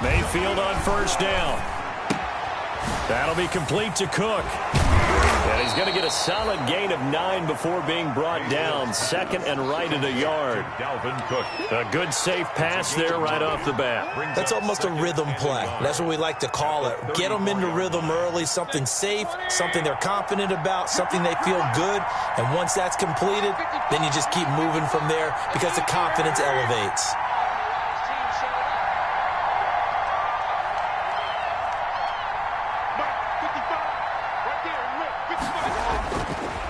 Mayfield on first down. That'll be complete to Cook. And he's going to get a solid gain of 9 before being brought down. Second and right at a yard. A good safe pass there right off the bat. That's almost a rhythm play. That's what we like to call it. Get them into rhythm early, something safe, something they're confident about, something they feel good. And once that's completed, then you just keep moving from there because the confidence elevates.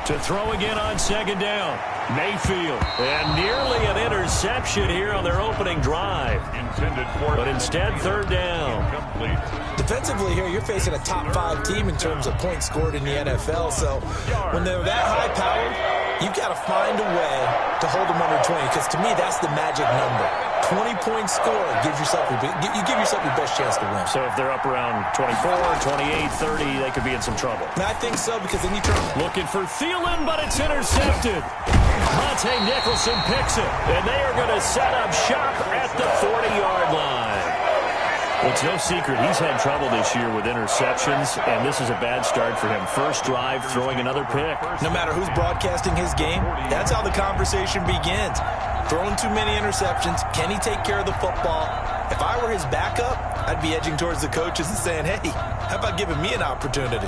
To throw again on second down. Mayfield. And nearly an interception here on their opening drive. But instead, third down. Defensively here, you're facing a top 5 team in terms of points scored in the NFL. So when they're that high-powered, you've got to find a way to hold them under 20. Because to me, that's the magic number. 20-point score gives yourself you give yourself your best chance to win. So if they're up around 24, 28, 30, they could be in some trouble. And I think so, because then you turn. Looking for Thielen, but it's intercepted. Monte Nicholson picks it, and they are going to set up shop at the 40-yard line. Well, it's no secret he's had trouble this year with interceptions, and this is a bad start for him. First drive, throwing another pick. No matter who's broadcasting his game, that's how the conversation begins. Throwing too many interceptions. Can he take care of the football? If I were his backup, I'd be edging towards the coaches and saying, hey, how about giving me an opportunity?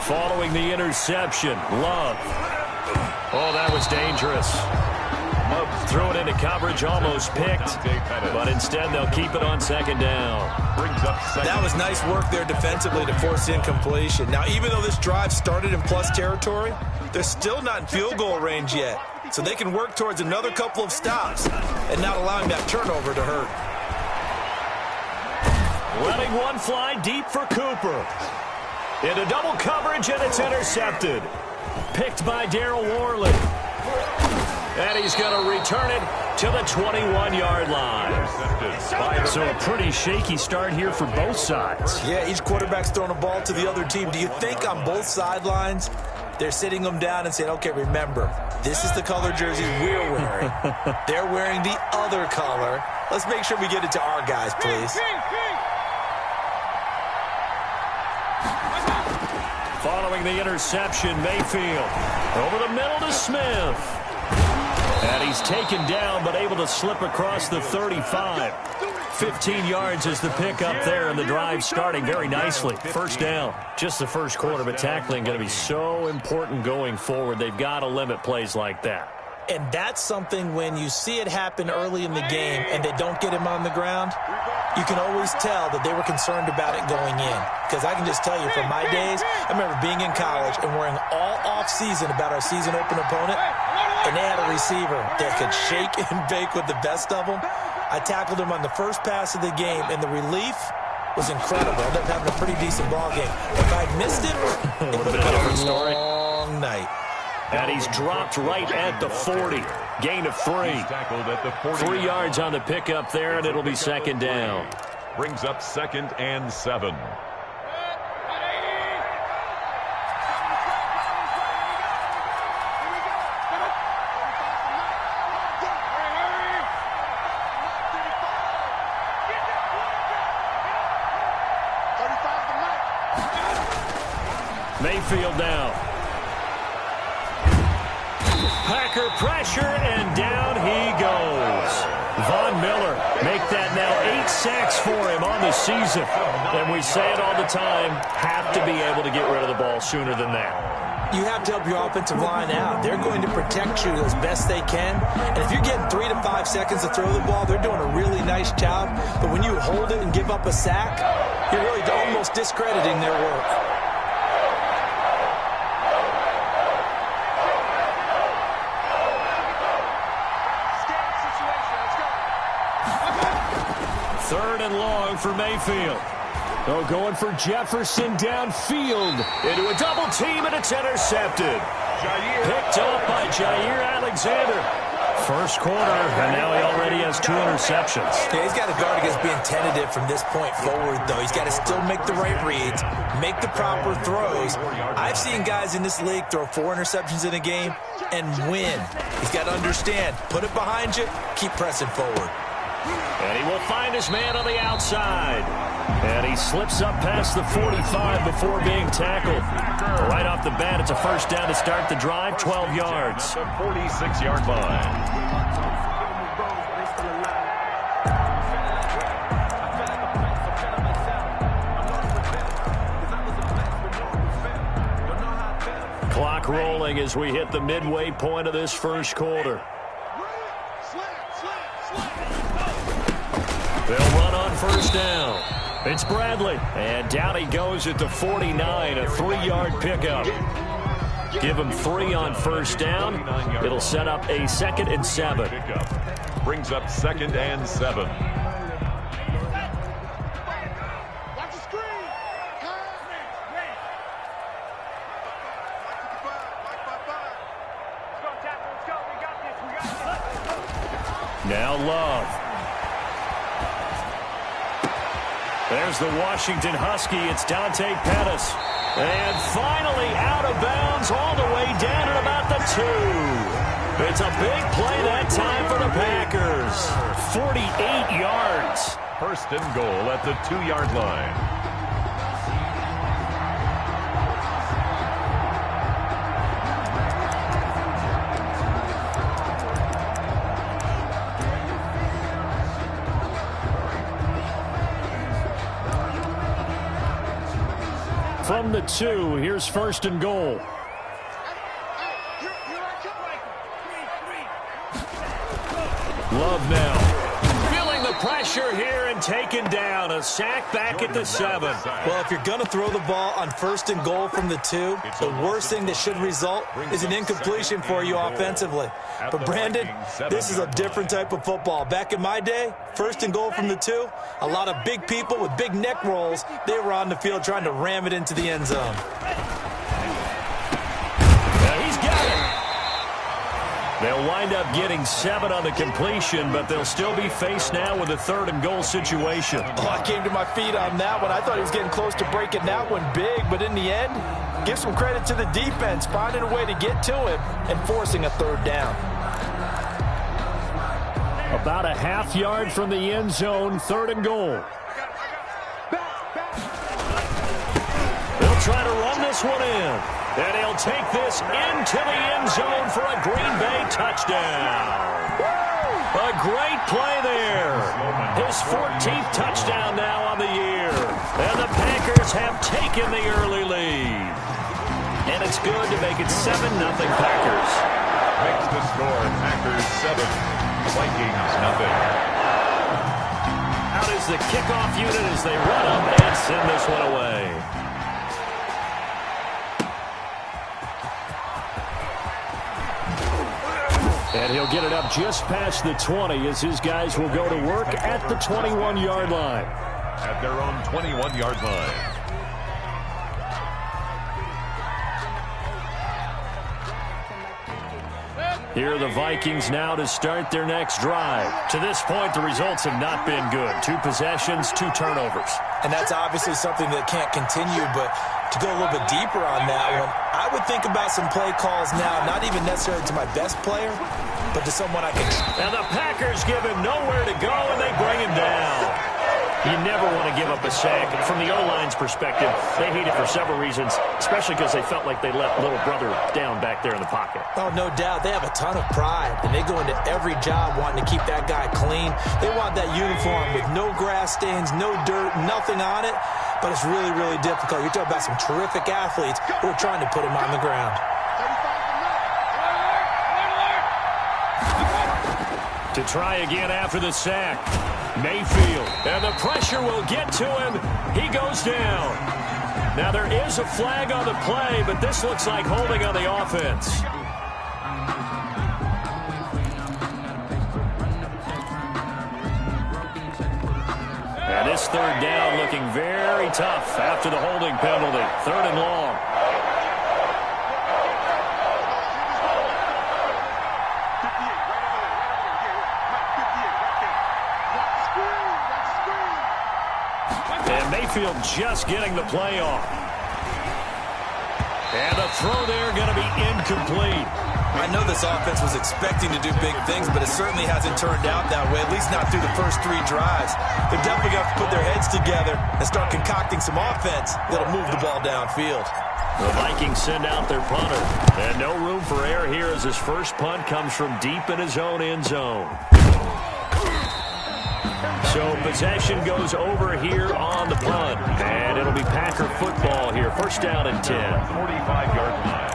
Following the interception, Love. Oh, that was dangerous. Love threw it into coverage, almost picked, but instead they'll keep it on second down. That was nice work there defensively to force incompletion. Now, even though this drive started in plus territory, they're still not in field goal range yet. So they can work towards another couple of stops and not allowing that turnover to hurt. Letting one fly deep for Cooper. Into double coverage, and it's intercepted. Picked by Darryl Worley. And he's going to return it to the 21-yard line. So a pretty shaky start here for both sides. Yeah, each quarterback's throwing a ball to the other team. Do you think on both sidelines they're sitting them down and saying, okay, remember, this is the color jersey we're wearing. They're wearing the other color. Let's make sure we get it to our guys, please. Following the interception, Mayfield over the middle to Smith. And he's taken down, but able to slip across the 35. 15 yards is the pickup there, and the drive starting very nicely. First down, just the first quarter, but tackling going to be so important going forward. They've got to limit plays like that. And that's something when you see it happen early in the game and they don't get him on the ground, you can always tell that they were concerned about it going in. Because I can just tell you from my days, I remember being in college and worrying all off-season about our season open opponent, and they had a receiver that could shake and bake with the best of them. I tackled him on the first pass of the game, and the relief was incredible. I ended up having a pretty decent ball game. If I'd missed him, it would have been a different story. Long night. And he's dropped right at the 40. Gain of 3. 3 yards on the pickup there, and it'll be second down. Brings up 2nd and 7. Mayfield now. Packer pressure, and down he goes. Von Miller make that now 8 sacks for him on the season. And we say it all the time, have to be able to get rid of the ball sooner than that. You have to help your offensive line out. They're going to protect you as best they can. And if you're getting 3 to 5 seconds to throw the ball, they're doing a really nice job. But when you hold it and give up a sack, you're really almost discrediting their work. Third and long for Mayfield. Oh, going for Jefferson downfield into a double team, and it's intercepted. Picked up by Jair Alexander. First quarter, and now he already has 2 interceptions. Yeah, he's got to guard against being tentative from this point forward, though. He's got to still make the right reads, make the proper throws. I've seen guys in this league throw 4 interceptions in a game and win. He's got to understand, put it behind you, keep pressing forward. And he will find his man on the outside. And he slips up past the 45 before being tackled. Right off the bat, it's a first down to start the drive, 12 yards. The 46-yard line. Clock rolling as we hit the midway point of this first quarter. They'll run on first down. It's Bradley. And down he goes at the 49, a 3-yard pickup. Give him 3 on first down. It'll set up a 2nd and 7. Brings up 2nd and 7. Now Love. There's the Washington Husky. It's Dante Pettis. And finally out of bounds all the way down at about the 2. It's a big play that time for the Packers. 48 yards. First and goal at the 2-yard line. From the 2, here's first and goal. Love now. Feeling the pressure here and taken down. A sack back at the 7. Well, if you're going to throw the ball on first and goal from the 2, the worst thing that should result is an incompletion for you offensively. But, Brandon, this is a different type of football. Back in my day, first and goal from the 2, a lot of big people with big neck rolls, they were on the field trying to ram it into the end zone. He's got it. They'll wind up getting 7 on the completion, but they'll still be faced now with a 3rd and goal situation. Oh, I came to my feet on that one. I thought he was getting close to breaking that one big, but in the end, give some credit to the defense, finding a way to get to him and forcing a 3rd down. About a half yard from the end zone, 3rd and goal. They'll try to run this one in. And he'll take this into the end zone for a Green Bay touchdown. A great play there. His 14th touchdown now on the year. And the Packers have taken the early lead. And it's good to make it 7-0 Packers. Makes the score Packers 7, Vikings nothing. Out is the kickoff unit as they run up and send this one away. And he'll get it up just past the 20 as his guys will go to work at the 21-yard line. At their own 21-yard line. Here are the Vikings now to start their next drive. To this point, the results have not been good. 2 possessions, 2 turnovers. And that's obviously something that can't continue, but to go a little bit deeper on that one, I would think about some play calls now, not even necessarily to my best player, but to someone I can... And the Packers give him nowhere to go, and they bring him down. You never want to give up a sack. From the O-line's perspective, they hate it for several reasons, especially because they felt like they let little brother down back there in the pocket. Oh, no doubt. They have a ton of pride, and they go into every job wanting to keep that guy clean. They want that uniform with no grass stains, no dirt, nothing on it, but it's really, really difficult. You're talking about some terrific athletes who are trying to put him on the ground. To try again after the sack. Mayfield, and the pressure will get to him. He goes down. Now there is a flag on the play, but this looks like holding on the offense. And this 3rd down looking very tough after the holding penalty. 3rd and long. Mayfield just getting the play off. And the throw there going to be incomplete. I know this offense was expecting to do big things, but it certainly hasn't turned out that way, at least not through the first 3 drives. They're definitely going to have to put their heads together and start concocting some offense that'll move the ball downfield. The Vikings send out their punter. And no room for error here as his first punt comes from deep in his own end zone. So possession goes over here on the punt. And it'll be Packer football here. First down and 10. 45-yard line.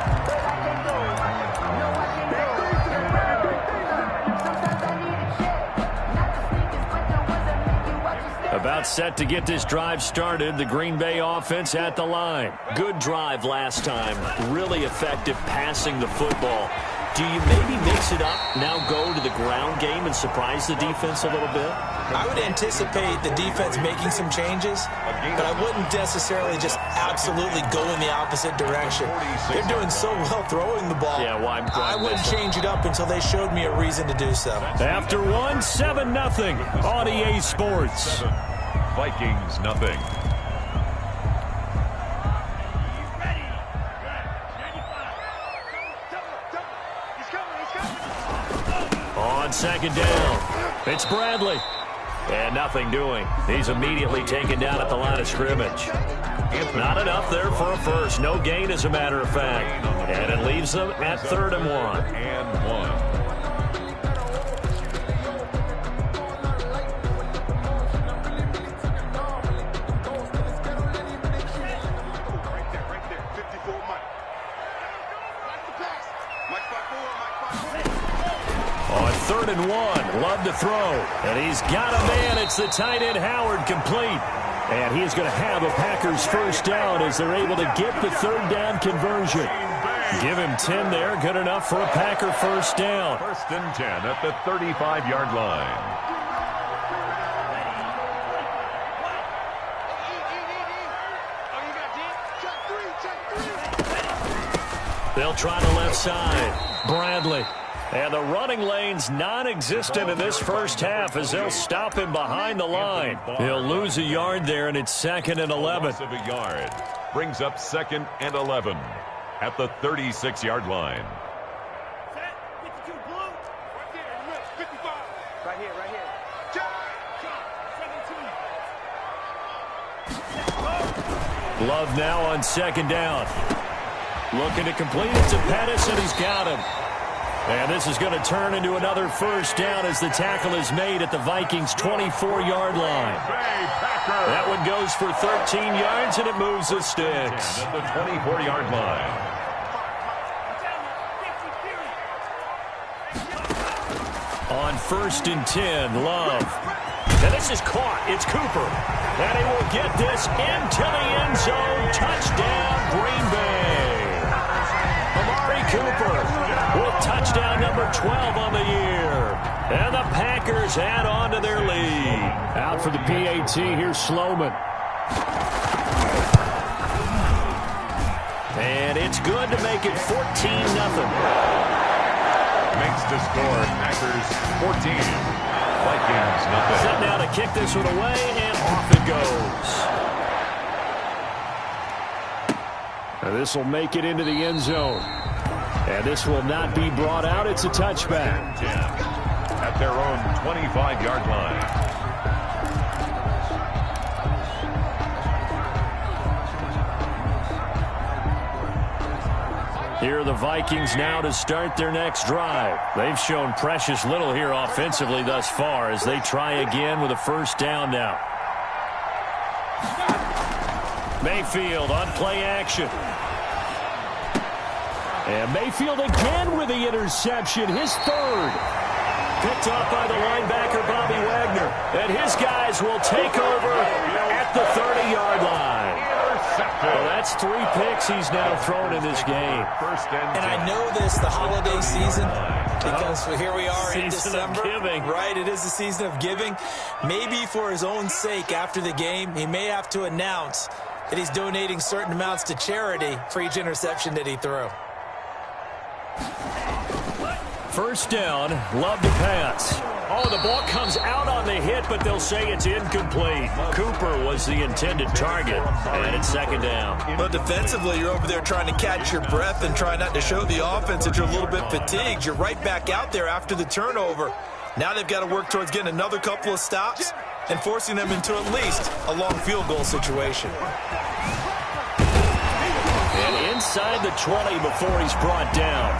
About set to get this drive started. The Green Bay offense at the line. Good drive last time. Really effective passing the football. Do you maybe mix it up, now go to the ground game and surprise the defense a little bit? I would anticipate the defense making some changes, but I wouldn't necessarily just absolutely go in the opposite direction. They're doing so well throwing the ball. Yeah, well, I wouldn't change it up until they showed me a reason to do so. After 7-0 on EA Sports. Vikings, nothing. On second down, it's Bradley. And nothing doing. He's immediately taken down at the line of scrimmage. Not enough there for a first. No gain, as a matter of fact. And it leaves them at 3rd and 1. And 1. On 3rd and 1, Love to throw. And he's got a man. It's the tight end, Howard, complete. And he's going to have a Packers first down as they're able to get the 3rd down conversion. Give him 10 there. Good enough for a Packer first down. 1st and 10 at the 35-yard line. They'll try the left side. Bradley. And the running lane's non-existent in this first half as they'll stop him behind the line. He'll lose a yard there, and it's 2nd and 11. Loss of a yard brings up 2nd and 11 at the 36-yard line. Love now on 2nd down. Looking to complete it to Pettis, and he's got him. And this is going to turn into another first down as the tackle is made at the Vikings' 24-yard line. That one goes for 13 yards, and it moves the sticks. At the 24-yard line. On 1st and 10, Love. And this is caught. It's Cooper. And he will get this into the end zone. Touchdown, Green Bay. Amari Cooper with touchdown number 12 on the year. And the Packers add on to their lead. Out for the PAT, here's Sloman. And it's good to make it 14-0. Makes the score Packers 14. Vikings nothing. Set now to kick this one away, and off it goes. And this will make it into the end zone. And this will not be brought out. It's a touchback. 10 at their own 25-yard line. Here are the Vikings now to start their next drive. They've shown precious little here offensively thus far as they try again with a first down now. Mayfield on play action. And Mayfield again with the interception, his 3rd. Picked off by the linebacker, Bobby Wagner. And his guys will take over at the 30-yard line. Well, that's 3 picks he's now thrown in this game. And I know this, the holiday season, because here we are in December. Giving. Right, it is the season of giving. Maybe for his own sake after the game, he may have to announce that he's donating certain amounts to charity for each interception that he threw. First down, Love to pass. Oh, the ball comes out on the hit, but they'll say it's incomplete. Cooper was the intended target, and it's second down. But defensively, you're over there trying to catch your breath and try not to show the offense that you're a little bit fatigued. You're right back out there after the turnover. Now they've got to work towards getting another couple of stops and forcing them into at least a long field goal situation. And inside the 20 before he's brought down.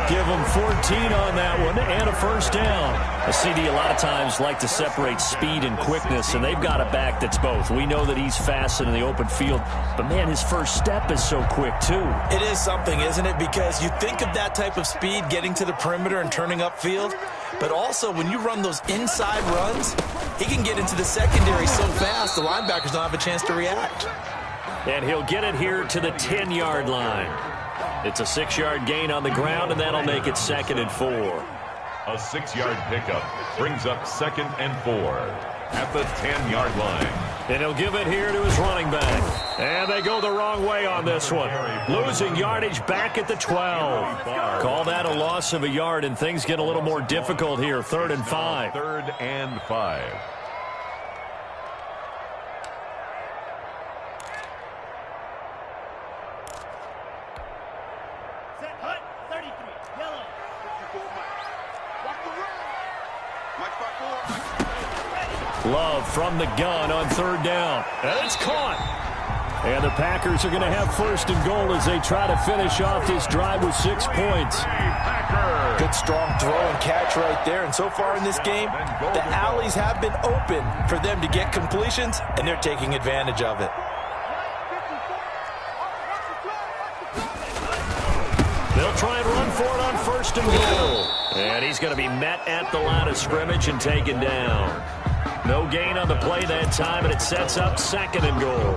Give him 14 on that one and a first down. A CD a lot of times like to separate speed and quickness, and they've got a back that's both. We know that he's fast in the open field, but, man, his first step is so quick, too. It is something, isn't it? Because you think of that type of speed getting to the perimeter and turning upfield, but also when you run those inside runs, he can get into the secondary so fast the linebackers don't have a chance to react. And he'll get it here to the 10-yard line. It's a 6-yard gain on the ground, and that'll make it second and 4. A 6-yard pickup brings up 2nd and 4 at the 10-yard line. And he'll give it here to his running back. And they go the wrong way on this one. Losing yardage back at the 12. Call that a loss of a yard, and things get a little more difficult here. 3rd and 5. 3rd and 5. Love from the gun on 3rd down. And it's caught. And the Packers are going to have 1st and goal as they try to finish off this drive with 6 points. Good strong throw and catch right there. And so far in this game, the alleys have been open for them to get completions, and they're taking advantage of it. They'll try and run for it on 1st and goal. And he's going to be met at the line of scrimmage and taken down. No gain on the play that time, and it sets up 2nd and goal.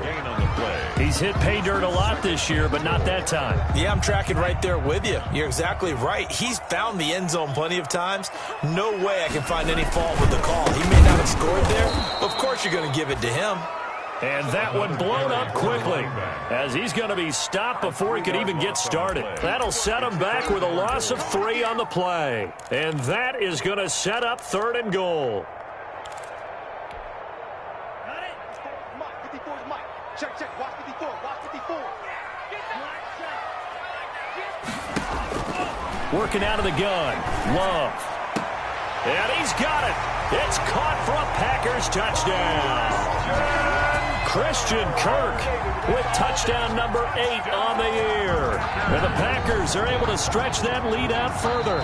He's hit pay dirt a lot this year, but not that time. Yeah, I'm tracking right there with you. You're exactly right. He's found the end zone plenty of times. No way I can find any fault with the call. He may not have scored there. Of course you're going to give it to him. And that one blown up quickly as he's going to be stopped before he could even get started. That'll set him back with a loss of 3 on the play. And that is going to set up 3rd and goal. Check. Watch 54. Watch 54. Working out of the gun. Love. And he's got it. It's caught for a Packers touchdown. Christian Kirk with touchdown number 8 on the year. And the Packers are able to stretch that lead out further.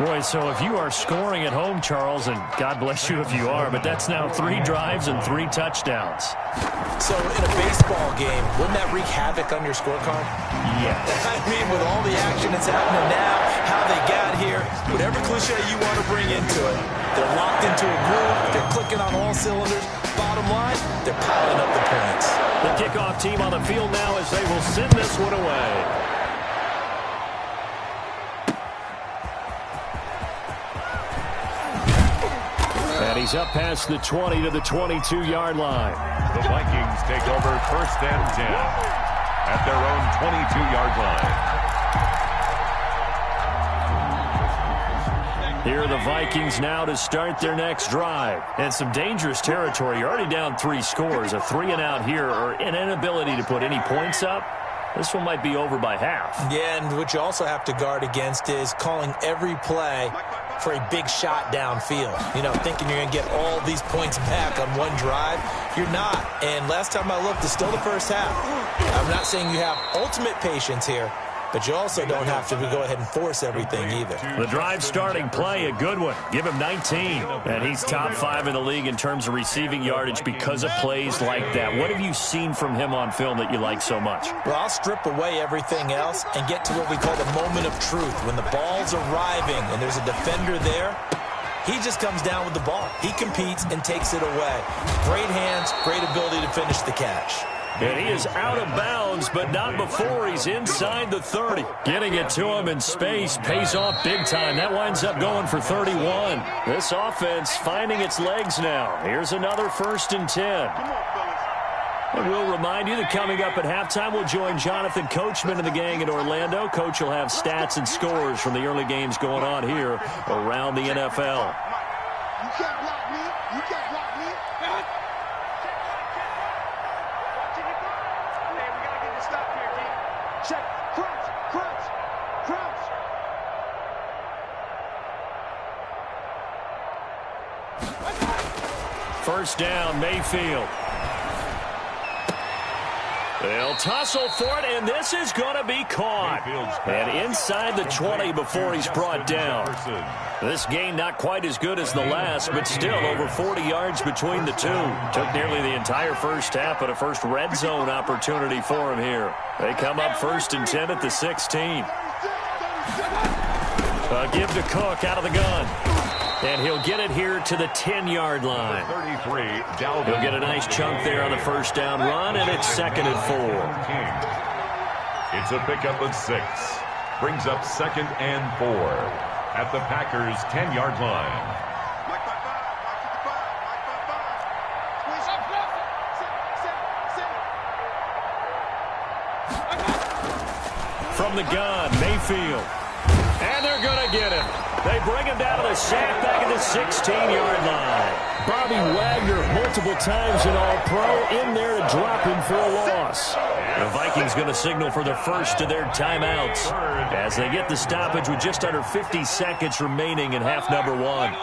Boy, so if you are scoring at home, Charles, and God bless you if you are, but that's now 3 drives and 3 touchdowns. So in a baseball game, wouldn't that wreak havoc on your scorecard? Yes. I mean, with all the action that's happening now, how they got here, whatever cliche you want to bring into it, they're locked into a groove, they're clicking on all cylinders. Bottom line, they're piling up the points. The kickoff team on the field now as they will send this one away. And he's up past the 20 to the 22-yard line. The Vikings take over 1st and 10 at their own 22-yard line. Here are the Vikings now to start their next drive. And some dangerous territory. You're already down 3 scores. A 3-and-out here or an inability to put any points up. This one might be over by half. Yeah, and what you also have to guard against is calling every play for a big shot downfield. You know, thinking you're going to get all these points back on one drive. You're not. And last time I looked, it's still the first half. I'm not saying you have ultimate patience here, but you also don't have to go ahead and force everything either. The drive starting play, a good one. Give him 19. And he's top 5 in the league in terms of receiving yardage because of plays like that. What have you seen from him on film that you like so much? Well, I'll strip away everything else and get to what we call the moment of truth. When the ball's arriving and there's a defender there, he just comes down with the ball. He competes and takes it away. Great hands, great ability to finish the catch. And he is out of bounds, but not before he's inside the 30. Getting it to him in space pays off big time. That winds up going for 31. This offense finding its legs now. Here's another 1st and 10. And we'll remind you that coming up at halftime, we'll join Jonathan Coachman and the gang in Orlando. Coach will have stats and scores from the early games going on here around the NFL. You can't block me. You can't block me. Hey, we got to get this stop here, D. Check. Crunch. Crunch. Crunch. First down, Mayfield. They'll tussle for it, and this is going to be caught. And inside the 20 before he's brought down. This game not quite as good as the last, but still over 40 yards between the two. Took nearly the entire first half, but a first red zone opportunity for him here. They come up 1st and 10 at the 16. Give to Cook out of the gun. And he'll get it here to the 10-yard line. 33, He'll get a nice chunk there on the first down run, and it's 2nd and 4. It's a pickup of 6. Brings up 2nd and 4 at the Packers' 10-yard line. From the gun, Mayfield. And they're going to get him. They bring him down to the sack back at the 16-yard line. Bobby Wagner multiple times in All-Pro in there to drop him for a loss. The Vikings going to signal for the first of their timeouts as they get the stoppage with just under 50 seconds remaining in half number 1.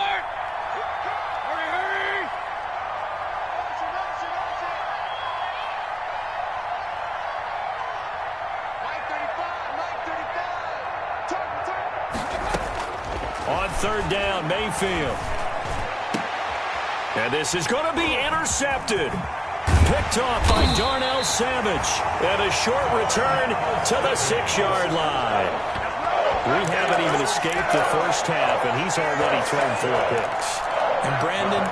On 3rd down, Mayfield. And this is going to be intercepted. Picked off by Darnell Savage. And a short return to the 6-yard line. We haven't even escaped the first half, and he's already thrown 4 picks. And Brandon,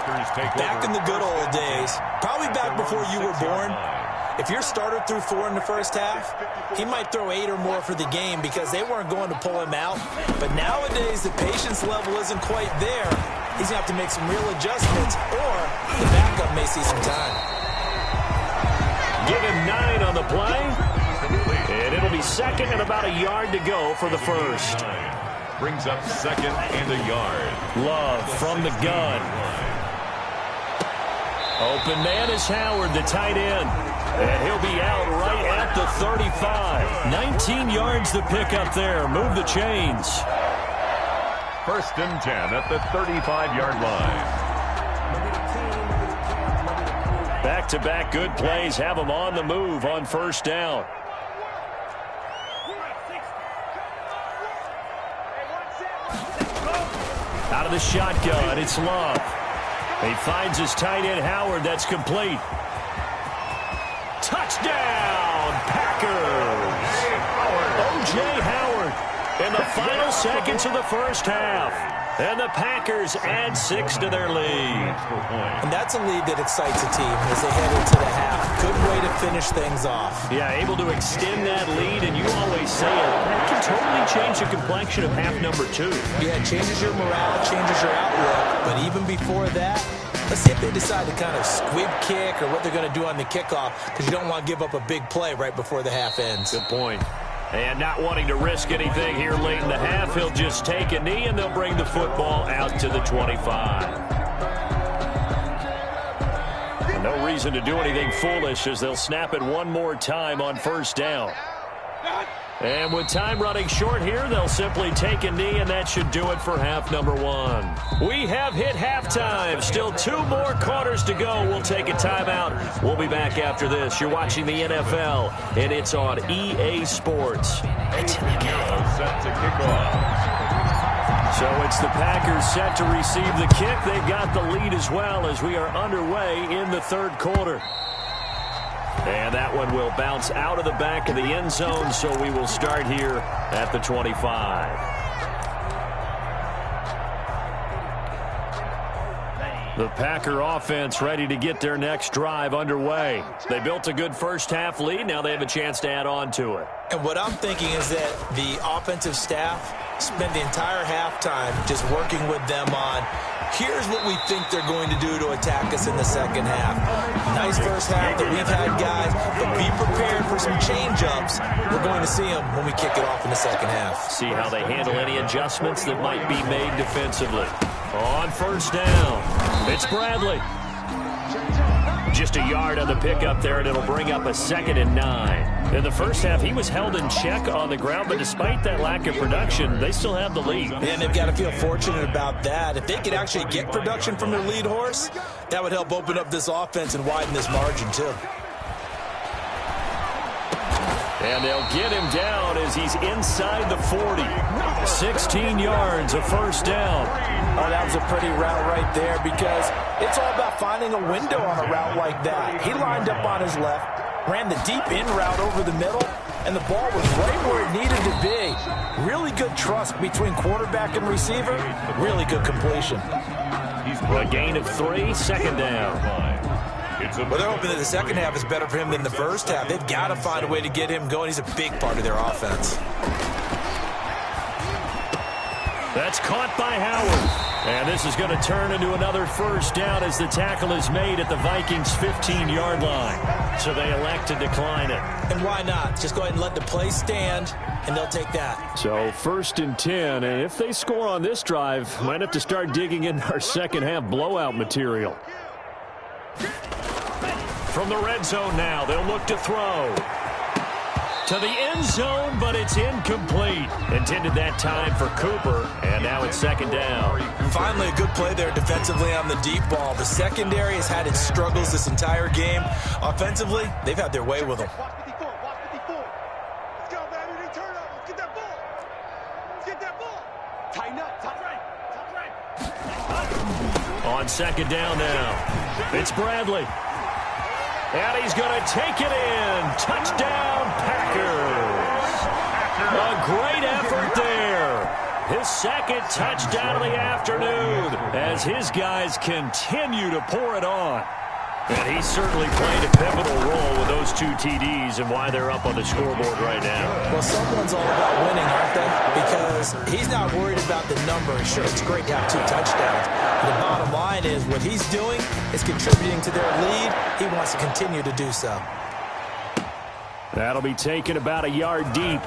back in the good old days, probably back before you were born, if your starter threw 4 in the first half, he might throw 8 or more for the game because they weren't going to pull him out. But nowadays, the patience level isn't quite there. He's going to have to make some real adjustments, or the backup may see some time. Give him 9 on the play. And it'll be 2nd and about a yard to go for the first. Brings up 2nd and a yard. Love from the gun. Open man is Howard, the tight end. And he'll be out right at the 35. 19 yards to pick up there. Move the chains. 1st and 10 at the 35-yard line. Back-to-back good plays have them on the move on 1st down. Out of the shotgun, it's Love. He finds his tight end, Howard. That's complete. Touchdown, Packers! O.J. Howard in the final seconds of the first half. And the Packers add 6 to their lead. And that's a lead that excites a team as they head into the half. Good way to finish things off. Yeah, able to extend that lead, and you always say it, that can totally change the complexion of half number 2. Yeah, it changes your morale, changes your outlook. But even before that, let's see if they decide to kind of squib kick or what they're going to do on the kickoff, because you don't want to give up a big play right before the half ends. Good point. And not wanting to risk anything here late in the half, he'll just take a knee, and they'll bring the football out to the 25. And no reason to do anything foolish as they'll snap it one more time on 1st down. And with time running short here, they'll simply take a knee, and that should do it for half number 1. We have hit halftime. Still 2 more quarters to go. We'll take a timeout. We'll be back after this. You're watching the NFL, and it's on EA Sports. Set to kick off. So it's the Packers set to receive the kick. They've got the lead as well as we are underway in the 3rd quarter. And that one will bounce out of the back of the end zone, so we will start here at the 25. The Packer offense ready to get their next drive underway. They built a good first-half lead. Now they have a chance to add on to it. And what I'm thinking is that the offensive staff spent the entire halftime just working with them on, here's what we think they're going to do to attack us in the second half. Nice first half that we've had, guys, but be prepared for some change-ups. We're going to see them when we kick it off in the second half. See how they handle any adjustments that might be made defensively. On first down, it's Bradley. Just a yard on the pickup there, and it'll bring up a 2nd and 9. In the first half, he was held in check on the ground, but despite that lack of production, they still have the lead. And they've got to feel fortunate about that. If they could actually get production from their lead horse, that would help open up this offense and widen this margin, too. And they'll get him down as he's inside the 40. 16 yards, a first down. Oh, that was a pretty route right there because it's all about finding a window on a route like that. He lined up on his left, ran the deep in route over the middle, and the ball was right where it needed to be. Really good trust between quarterback and receiver. Really good completion. A gain of 3, 2nd down. Well, they're hoping that the second half is better for him than the first half. They've got to find a way to get him going. He's a big part of their offense. That's caught by Howard. And this is going to turn into another first down as the tackle is made at the Vikings' 15-yard line. So they elect to decline it. And why not? Just go ahead and let the play stand, and they'll take that. So 1st and 10, and if they score on this drive, might have to start digging in our second-half blowout material. From the red zone now, they'll look to throw. To the end zone, but it's incomplete. Intended that time for Cooper, and now it's 2nd down. And finally, a good play there defensively on the deep ball. The secondary has had its struggles this entire game. Offensively, they've had their way with them. Watch 54. Watch 54. Let's go, baby. They turn up. Let's get that ball. Let's get that ball. Tighten up. Top right. Top right. On 2nd down now, it's Bradley. And he's going to take it in. Touchdown, Packers. A great effort there. His 2nd touchdown of the afternoon as his guys continue to pour it on. And he certainly played a pivotal role with those 2 TDs and why they're up on the scoreboard right now. Well, someone's all about winning, aren't they? Because he's not worried about the number. Sure, it's great to have 2 touchdowns. The bottom line is what he's doing is contributing to their lead. He wants to continue to do so. That'll be taken about a yard deep.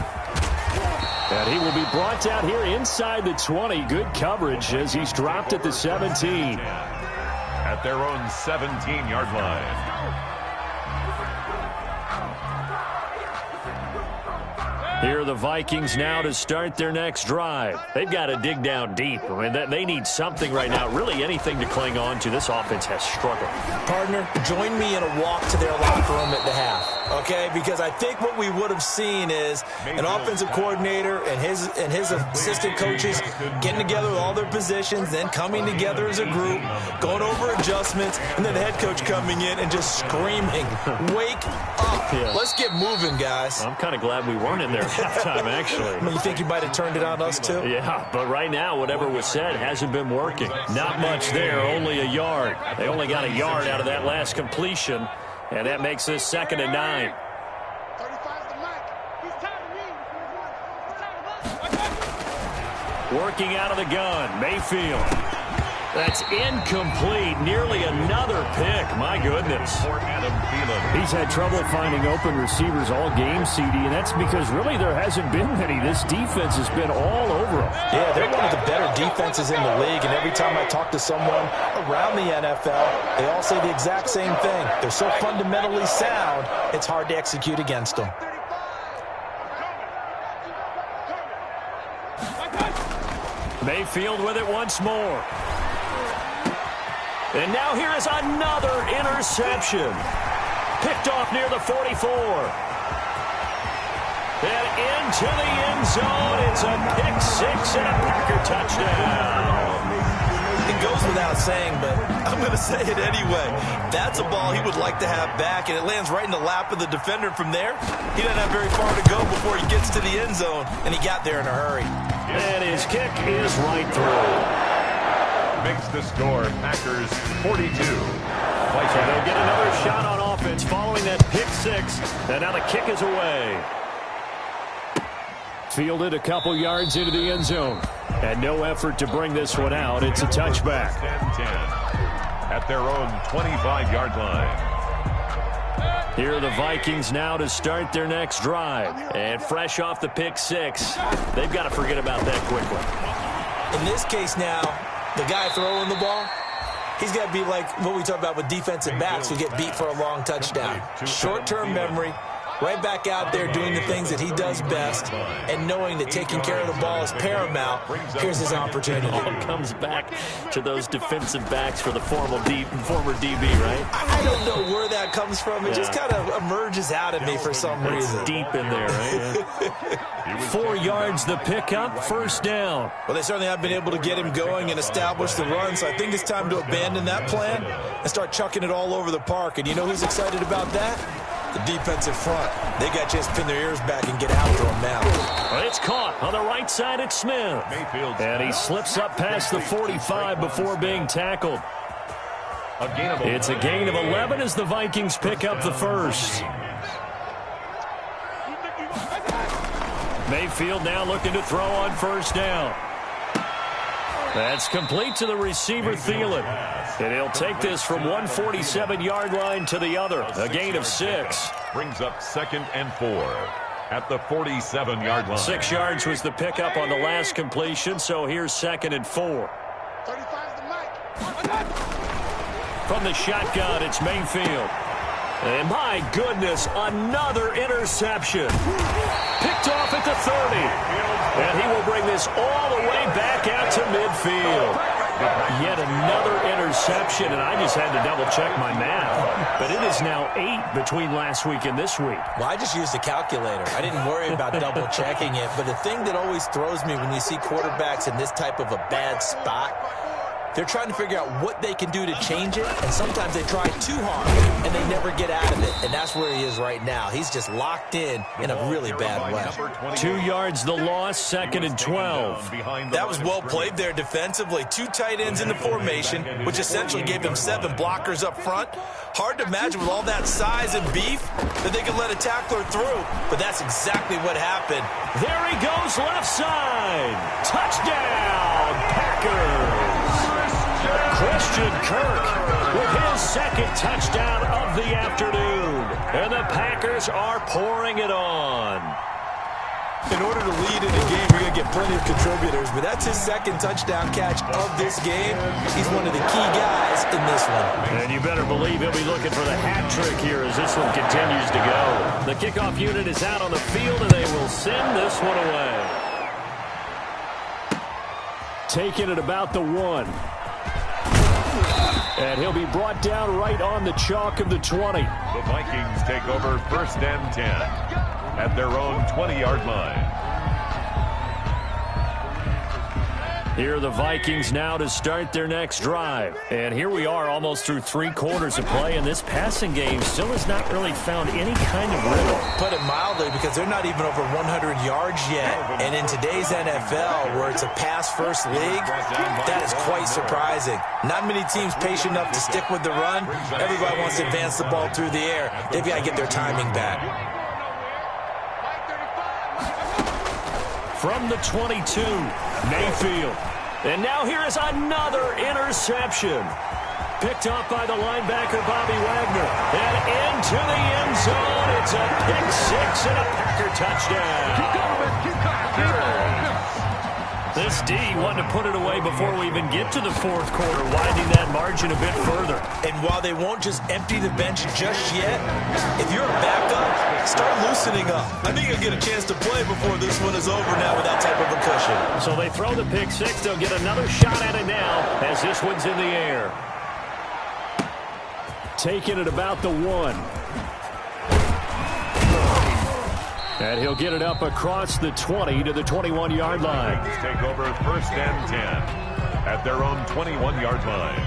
And he will be brought down here inside the 20. Good coverage as he's dropped at the 17. At their own 17-yard line. Here are the Vikings now to start their next drive. They've got to dig down deep. I mean, they need something right now, really anything to cling on to. This offense has struggled. Partner, join me in a walk to their locker room at the half, okay? Because I think what we would have seen is an offensive coordinator and his assistant coaches getting together with all their positions, then coming together as a group, going over adjustments, and then the head coach coming in and just screaming, wake up. Yeah. Let's get moving, guys. I'm kind of glad we weren't in there at halftime, actually. I mean, you think you might have turned it on us, too? Yeah, but right now, whatever was said hasn't been working. Not much there, only a yard. They only got a yard out of that last completion, and that makes this 2nd and 9. 35's the mic. He's tired of me. He's tired of us. Working out of the gun, Mayfield. That's incomplete. Nearly another pick. My goodness. He's had trouble finding open receivers all game, CD, and that's because really there hasn't been many. This defense has been all over them. Yeah, they're one of the better defenses in the league, and every time I talk to someone around the NFL, they all say the exact same thing. They're so fundamentally sound, it's hard to execute against them. Mayfield with it once more. And now here is another interception. Picked off near the 44. And into the end zone. It's a pick 6 and a Packer touchdown. It goes without saying, but I'm going to say it anyway. That's a ball he would like to have back, and it lands right in the lap of the defender from there. He doesn't have very far to go before he gets to the end zone, and he got there in a hurry. And his kick is right through. makes the score Packers 42. So they'll get another shot on offense following that pick six. And now the kick is away. Fielded a couple yards into the end zone. And no effort to bring this one out. It's a touchback. 10-10 at their own 25-yard line. Here are the Vikings now to start their next drive. And fresh off the pick six, they've got to forget about that quickly. In this case now, the guy throwing the ball, he's got to be like what we talk about with defensive backs who get beat for a long touchdown. Short-term memory, right back out there doing the things that he does best, and knowing that taking care of the ball is paramount. Here's his opportunity. It all comes back to those defensive backs for the former DB, right? I don't know where that comes from. It just kind of emerges out of me for some reason. It's deep in there, right? 4 yards the pickup, first down. Well, they certainly have been able to get him going and establish the run, so I think it's time to abandon that plan and start chucking it all over the park. And you know who's excited about that? The defensive front. They got to just pin their ears back and get after him now. Well, it's caught on the right side at Smith. And he slips up past the 45 before being tackled. It's a gain of 11 as the Vikings pick up the first. Mayfield now looking to throw on first down. That's complete to the receiver, Thielen. And he'll take this from 147-yard line to the other. A gain of 6. Brings up 2nd and 4 at the 47-yard line. 6 yards was the pickup on the last completion, so here's 2nd and 4. 35's the mic. From the shotgun, it's Mayfield. And my goodness, another interception. Picked off at the 30. And he will bring this all the way back out to midfield. Yet another interception, and I just had to double-check my math. But it is now 8 between last week and this week. Well, I just used a calculator. I didn't worry about double-checking it. But the thing that always throws me when you see quarterbacks in this type of a bad spot, they're trying to figure out what they can do to change it, and sometimes they try too hard, and they never get out of it. And that's where he is right now. He's just locked in a really bad way. 2 yards the loss, 2nd and 12. That was well played there defensively. 2 tight ends in the formation, which essentially gave them 7 blockers up front. Hard to imagine with all that size and beef that they could let a tackler through, but that's exactly what happened. There he goes, left side. Touchdown, Packers. Christian Kirk with his 2nd touchdown of the afternoon. And the Packers are pouring it on. In order to lead in a game, you're going to get plenty of contributors, but that's his 2nd touchdown catch of this game. He's one of the key guys in this one. And you better believe he'll be looking for the hat trick here as this one continues to go. The kickoff unit is out on the field, and they will send this one away. Taking it about the 1. And he'll be brought down right on the chalk of the 20. The Vikings take over 1st and 10 at their own 20-yard line. Here are the Vikings now to start their next drive. And here we are almost through 3 quarters of play, and this passing game still has not really found any kind of rhythm. Put it mildly, because they're not even over 100 yards yet. And in today's NFL, where it's a pass-first league, that is quite surprising. Not many teams patient enough to stick with the run. Everybody wants to advance the ball through the air. They've got to get their timing back. From the 22, Mayfield. And now here is another interception. Picked off by the linebacker, Bobby Wagner. And into the end zone. It's a pick 6 and a Packer touchdown. Keep going, man. Keep going. This D wanted to put it away before we even get to the 4th quarter, widening that margin a bit further. And while they won't just empty the bench just yet, if you're a backup, start loosening up. I think you'll get a chance to play before this one is over now with that type of a cushion. So they throw the pick 6. They'll get another shot at it now as this one's in the air. Taking it about the 1. And he'll get it up across the 20 to the 21-yard line. Take over 1st and 10 at their own 21-yard line.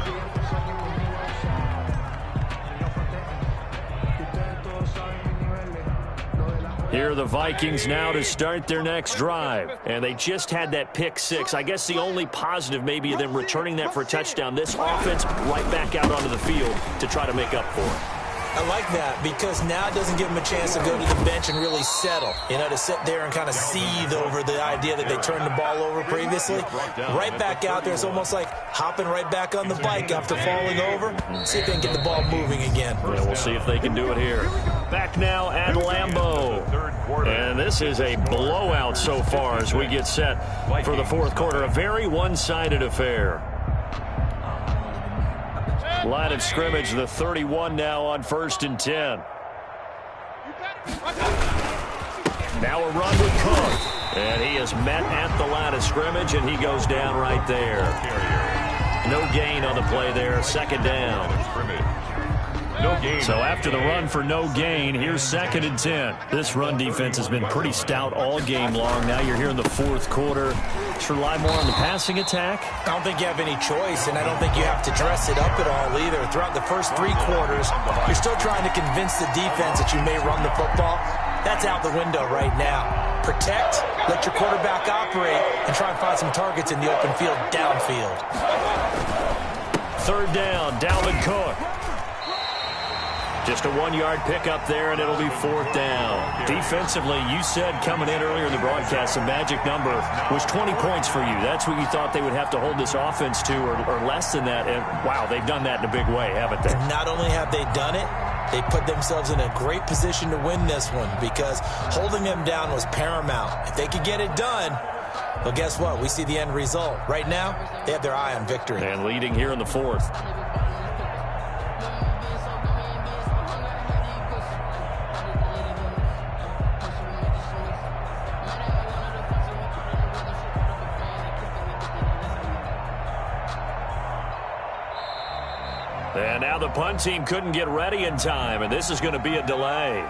Here are the Vikings now to start their next drive. And they just had that pick six. I guess the only positive maybe of them returning that for a touchdown. This offense right back out onto the field to try to make up for it. I like that because now it doesn't give them a chance to go to the bench and really settle, to sit there and kind of seethe over the idea that they turned the ball over previously. Right back out there, it's almost like hopping right back on the bike after falling over. See if they can get the ball moving again. Yeah, we'll see if they can do it here. Back now at Lambeau. And this is a blowout so far as we get set for the fourth quarter. A very one-sided affair. Line of scrimmage, the 31 now on 1st and 10. Now a run with Cook. And he is met at the line of scrimmage, and he goes down right there. No gain on the play there, 2nd down. So after the run for no gain, here's 2nd and 10. This run defense has been pretty stout all game long. Now you're here in the fourth quarter. Just rely more on the passing attack. I don't think you have any choice, and I don't think you have to dress it up at all either. Throughout the first 3 quarters, you're still trying to convince the defense that you may run the football. That's out the window right now. Protect, let your quarterback operate, and try and find some targets in the open field downfield. 3rd down, Dalvin Cook. Just a 1-yard pickup there, and it'll be 4th down. Defensively, you said coming in earlier in the broadcast, the magic number was 20 points for you. That's what you thought they would have to hold this offense to, or less than that. And, wow, they've done that in a big way, haven't they? And not only have they done it, they put themselves in a great position to win this one because holding them down was paramount. If they could get it done, well, guess what? We see the end result. Right now, they have their eye on victory. And leading here in the 4th. And now the punt team couldn't get ready in time, and this is going to be a delay.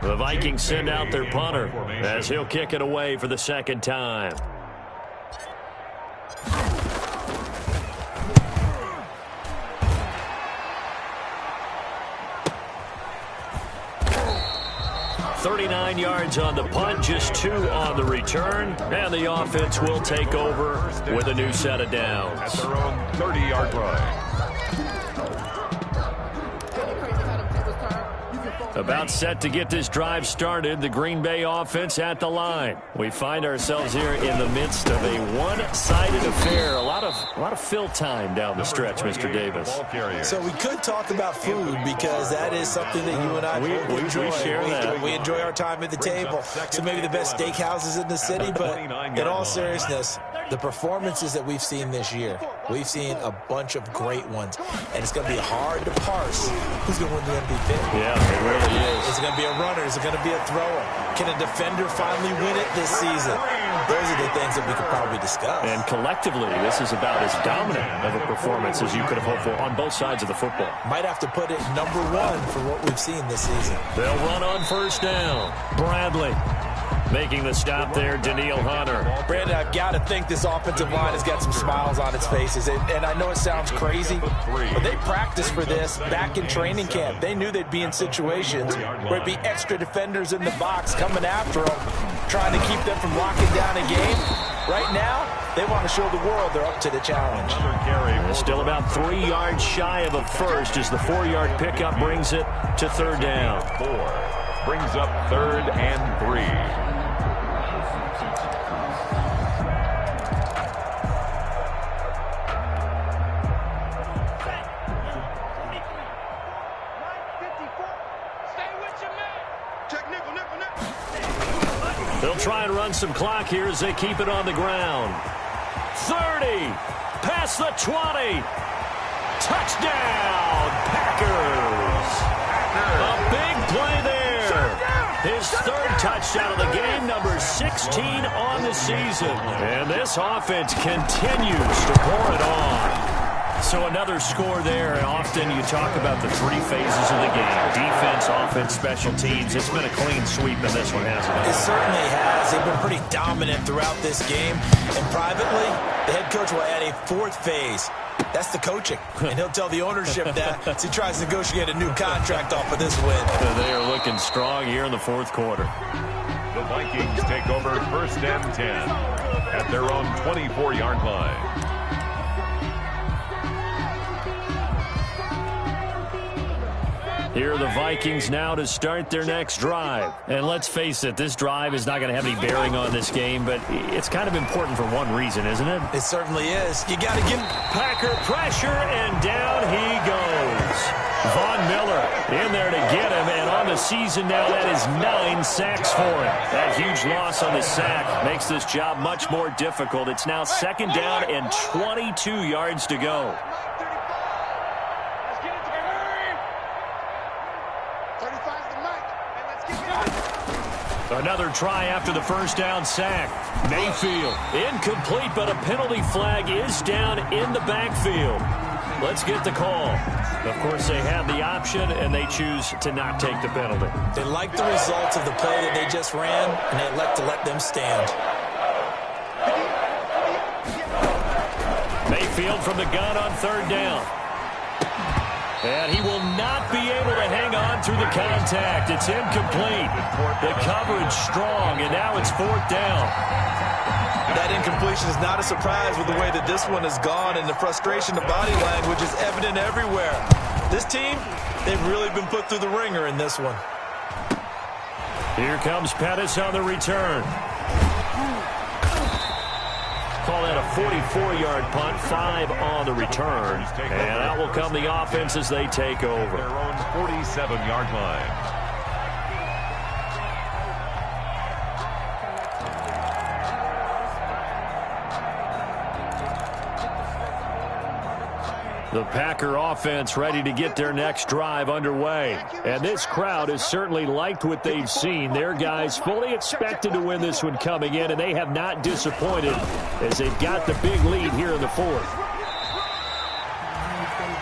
The Vikings send out their punter as he'll kick it away for the 2nd time. $39 yards on the punt, just 2 on the return, and the offense will take over with a new set of downs. At their own 30-yard line. About set to get this drive started, the Green Bay offense at the line. We find ourselves here in the midst of a one-sided affair. A lot of fill time down the stretch, Mr. Davis. So we could talk about food because that is something that you and I enjoy. We share that. We enjoy our time at the table. So maybe the best steakhouses in the city, but in all seriousness, the performances that we've seen this year, we've seen a bunch of great ones, and it's going to be hard to parse who's going to win the MVP. Yeah, it really is. Is it going to be a runner? Is it going to be a thrower? Can a defender finally win it this season? Those are the things that we could probably discuss. And collectively, this is about as dominant of a performance as you could have hoped for on both sides of the football. Might have to put it #1 for what we've seen this season. They'll run on 1st down. Bradley making the stop there, Danielle Hunter. Brandon, I've got to think this offensive line has got some smiles on its faces. And I know it sounds crazy, but they practiced for this back in training camp. They knew they'd be in situations where it'd be extra defenders in the box coming after them, trying to keep them from locking down a game. Right now, they want to show the world they're up to the challenge. They're still about 3 yards shy of a first as the 4-yard pickup brings it to 3rd down. 4 brings up 3rd and 3. They'll try and run some clock here as they keep it on the ground. 30, past the 20. Touchdown, Packers. first out of the game, number 16 on the season. And this offense continues to pour it on. So another score there, and often you talk about the three phases of the game. Defense, offense, special teams. It's been a clean sweep in this one, hasn't it? It certainly has. They've been pretty dominant throughout this game. And privately, the head coach will add a fourth phase. That's the coaching. And he'll tell the ownership that as he tries to negotiate a new contract off of this win. They are looking strong here in the fourth quarter. The Vikings take over first and 10 at their own 24-yard line. Here are the Vikings now to start their next drive. And let's face it, this drive is not going to have any bearing on this game, but it's kind of important for one reason, isn't it? It certainly is. You got to give Packer pressure, and down he goes. Von Miller in there to get him, and on the season now, that is 9 sacks for him. That huge loss on the sack makes this job much more difficult. It's now second down and 22 yards to go. Another try after the first down sack. Mayfield incomplete, but a penalty flag is down in the backfield. Let's get the call. Of course, they have the option, and they choose to not take the penalty. They like the results of the play that they just ran, and they elect to let them stand. Mayfield from the gun on third down. And he will not be able to hang on through the contact. It's incomplete. The coverage strong, and now it's fourth down. That incompletion is not a surprise with the way that this one has gone, and the frustration, the body language is evident everywhere. This team, they've really been put through the ringer in this one. Here comes Pettis on the return. Call that a 44-yard punt, 5 on the return. And out will come the offense as they take over. Their own 47-yard line. The Packer offense ready to get their next drive underway. And this crowd has certainly liked what they've seen. Their guys fully expected to win this one coming in, and they have not disappointed as they've got the big lead here in the fourth.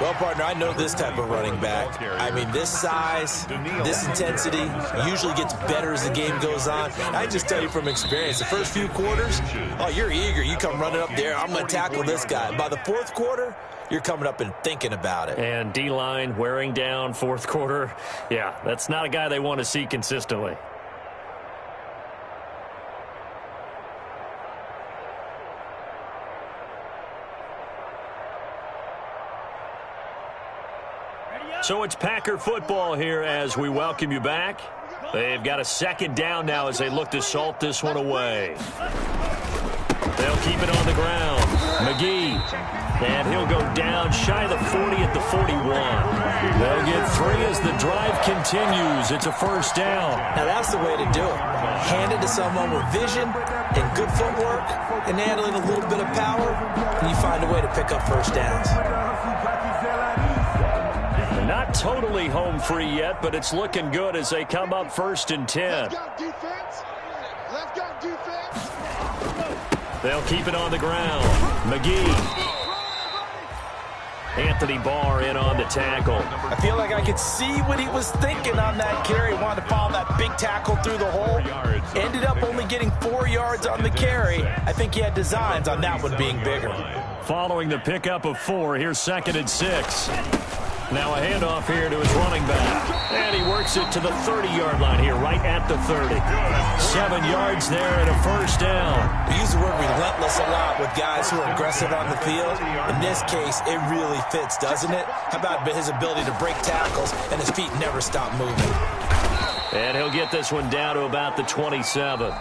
Well, partner, I know this type of running back. I mean, this size, this intensity usually gets better as the game goes on. I just tell you from experience, the first few quarters, oh, you're eager. You come running up there, I'm going to tackle this guy. By the fourth quarter, you're coming up and thinking about it. And D-line wearing down fourth quarter. Yeah, that's not a guy they want to see consistently. So it's Packer football here as we welcome you back. They've got a second down now as they look to salt this one away. They'll keep it on the ground. McGee. And he'll go down shy of the 40 at the 41. They'll get 3 as the drive continues. It's a first down. Now that's the way to do it. Hand it to someone with vision and good footwork and handling a little bit of power, and you find a way to pick up first downs. Not totally home free yet, but it's looking good as they come up first and 10. Let's go defense. Let's go defense. They'll keep it on the ground. McGee. Anthony Barr in on the tackle. I feel like I could see what he was thinking on that carry. Wanted to follow that big tackle through the hole. Ended up only getting 4 yards on the carry. I think he had designs on that one being bigger. Following the pickup of 4, here's second and 6. Now a handoff here to his running back. And he works it to the 30-yard line here, right at the 30. 7 yards there and a first down. We use the word relentless a lot with guys who are aggressive on the field. In this case, it really fits, doesn't it? How about his ability to break tackles and his feet never stop moving? And he'll get this one down to about the 27.